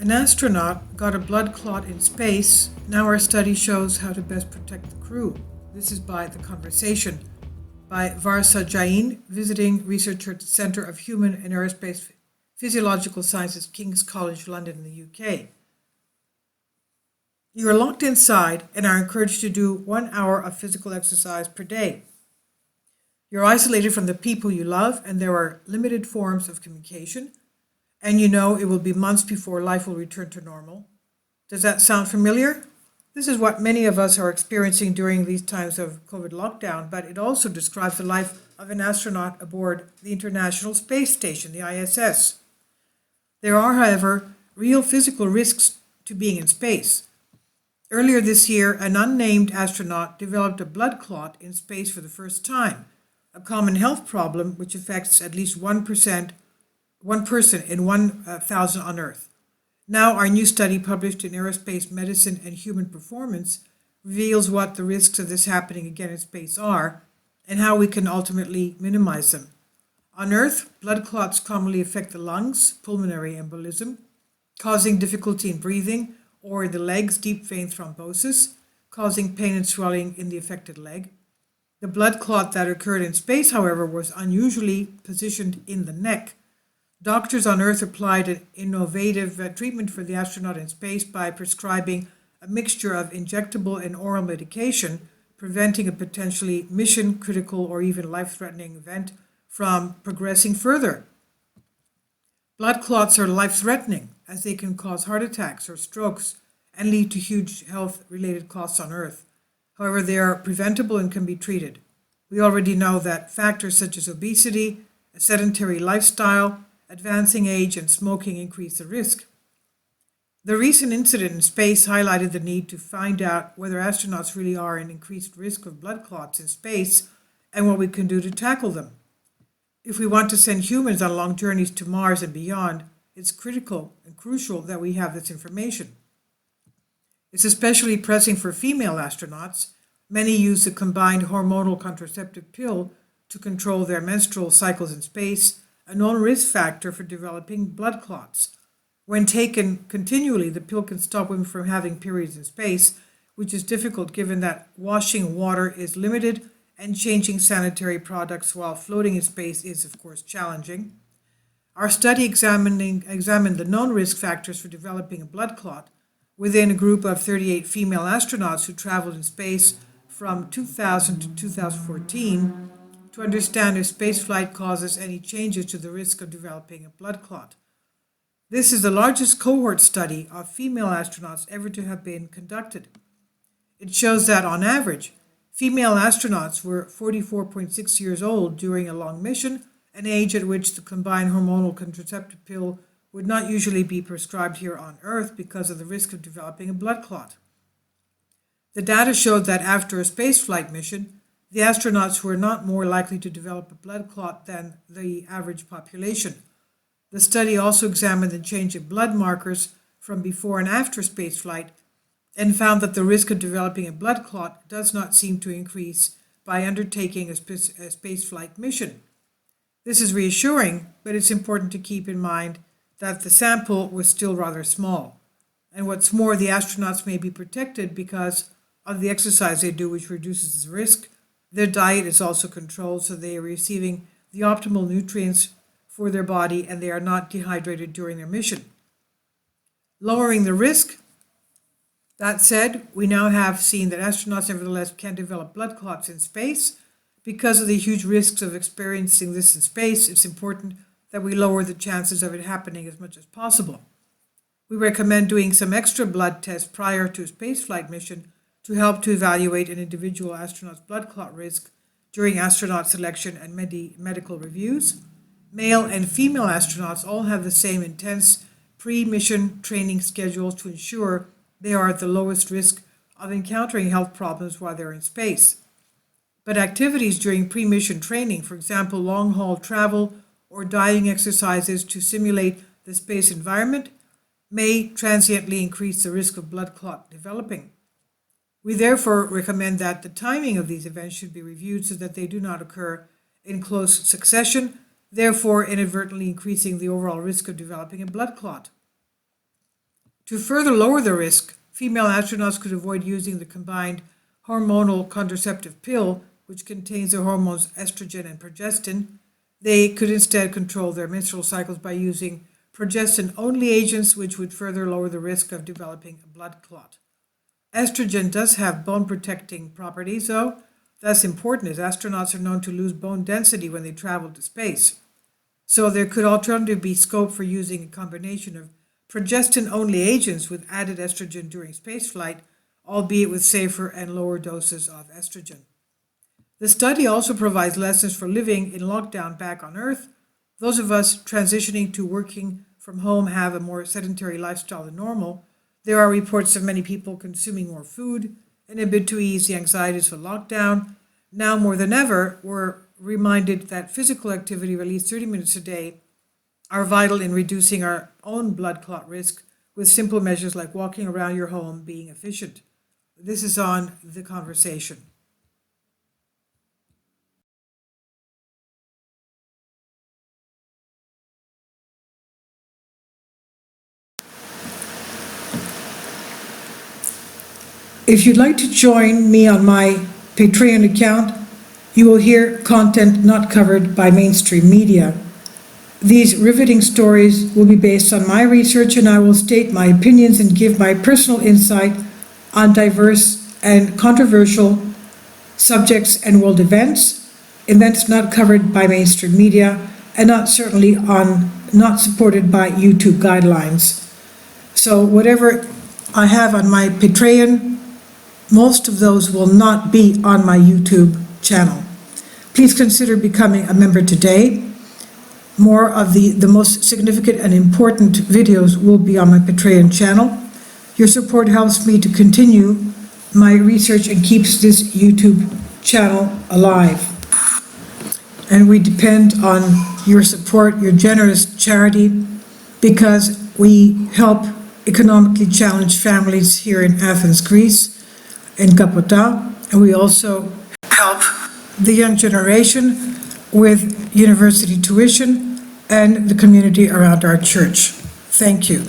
An astronaut got a blood clot in space. Now our study shows how to best protect the crew. This is by The Conversation by Varsa Jain, visiting researcher at the Centre of Human and Aerospace Physiological Sciences, King's College London in the UK. You are locked inside and are encouraged to do 1 hour of physical exercise per day. You're isolated from the people you love and there are limited forms of communication, and you know it will be months before life will return to normal. Does that sound familiar? This is what many of us are experiencing during these times of COVID lockdown, but it also describes the life of an astronaut aboard the International Space Station, the ISS. There are, however, real physical risks to being in space. Earlier this year, an unnamed astronaut developed a blood clot in space for the first time, a common health problem which affects at least 1 person in 1,000 on Earth. Now, our new study, published in Aerospace Medicine and Human Performance, reveals what the risks of this happening again in space are and how we can ultimately minimize them. On Earth, blood clots commonly affect the lungs, pulmonary embolism, causing difficulty in breathing, or in the legs, deep vein thrombosis, causing pain and swelling in the affected leg. The blood clot that occurred in space, however, was unusually positioned in the neck. Doctors on Earth applied an innovative treatment for the astronaut in space by prescribing a mixture of injectable and oral medication, preventing a potentially mission-critical or even life-threatening event from progressing further. Blood clots are life-threatening, as they can cause heart attacks or strokes and lead to huge health-related costs on Earth. However, they are preventable and can be treated. We already know that factors such as obesity, a sedentary lifestyle, advancing age, and smoking increase the risk. The recent incident in space highlighted the need to find out whether astronauts really are in increased risk of blood clots in space and what we can do to tackle them. If we want to send humans on long journeys to Mars and beyond, it's critical and crucial that we have this information. It's especially pressing for female astronauts. Many use a combined hormonal contraceptive pill to control their menstrual cycles in space, a known risk factor for developing blood clots. When taken continually, the pill can stop women from having periods in space, which is difficult given that washing water is limited and changing sanitary products while floating in space is, of course, challenging. Our study examined the known risk factors for developing a blood clot within a group of 38 female astronauts who traveled in space from 2000 to 2014 to understand if spaceflight causes any changes to the risk of developing a blood clot. This is the largest cohort study of female astronauts ever to have been conducted. It shows that, on average, female astronauts were 44.6 years old during a long mission, an age at which the combined hormonal contraceptive pill would not usually be prescribed here on Earth because of the risk of developing a blood clot. The data showed that after a spaceflight mission, the astronauts were not more likely to develop a blood clot than the average population. The study also examined the change of blood markers from before and after spaceflight and found that the risk of developing a blood clot does not seem to increase by undertaking a spaceflight mission. This is reassuring, but it's important to keep in mind that the sample was still rather small. And what's more, the astronauts may be protected because of the exercise they do, which reduces the risk. Their diet is also controlled, so they are receiving the optimal nutrients for their body and they are not dehydrated during their mission, lowering the risk. That said, we now have seen that astronauts nevertheless can develop blood clots in space. Because of the huge risks of experiencing this in space, it's important that we lower the chances of it happening as much as possible. We recommend doing some extra blood tests prior to a spaceflight mission to help to evaluate an individual astronaut's blood clot risk during astronaut selection and medical reviews. Male and female astronauts all have the same intense pre-mission training schedules to ensure they are at the lowest risk of encountering health problems while they're in space. But activities during pre-mission training, for example, long-haul travel or diving exercises to simulate the space environment, may transiently increase the risk of blood clot developing. We therefore recommend that the timing of these events should be reviewed so that they do not occur in close succession, therefore inadvertently increasing the overall risk of developing a blood clot. To further lower the risk, female astronauts could avoid using the combined hormonal contraceptive pill, which contains the hormones estrogen and progestin. They could instead control their menstrual cycles by using progestin-only agents, which would further lower the risk of developing a blood clot. Estrogen does have bone-protecting properties, though. That's important, as astronauts are known to lose bone density when they travel to space. So there could alternatively be scope for using a combination of progestin-only agents with added estrogen during spaceflight, albeit with safer and lower doses of estrogen. The study also provides lessons for living in lockdown back on Earth. Those of us transitioning to working from home have a more sedentary lifestyle than normal. There are reports of many people consuming more food in a bid to ease the anxieties of lockdown. Now more than ever, we're reminded that physical activity of at least 30 minutes a day are vital in reducing our own blood clot risk, with simple measures like walking around your home being efficient. This is on The Conversation. If you'd like to join me on my Patreon account, you will hear content not covered by mainstream media. These riveting stories will be based on my research, and I will state my opinions and give my personal insight on diverse and controversial subjects and world events not covered by mainstream media, and not supported by YouTube guidelines. So whatever I have on my Patreon, most of those will not be on my YouTube channel. Please consider becoming a member today. More of the most significant and important videos will be on my Patreon channel. Your support helps me to continue my research and keeps this YouTube channel alive. And we depend on your support, your generous charity, because we help economically challenged families here in Athens, Greece, in Kapota, and we also help the young generation with university tuition and the community around our church. Thank you.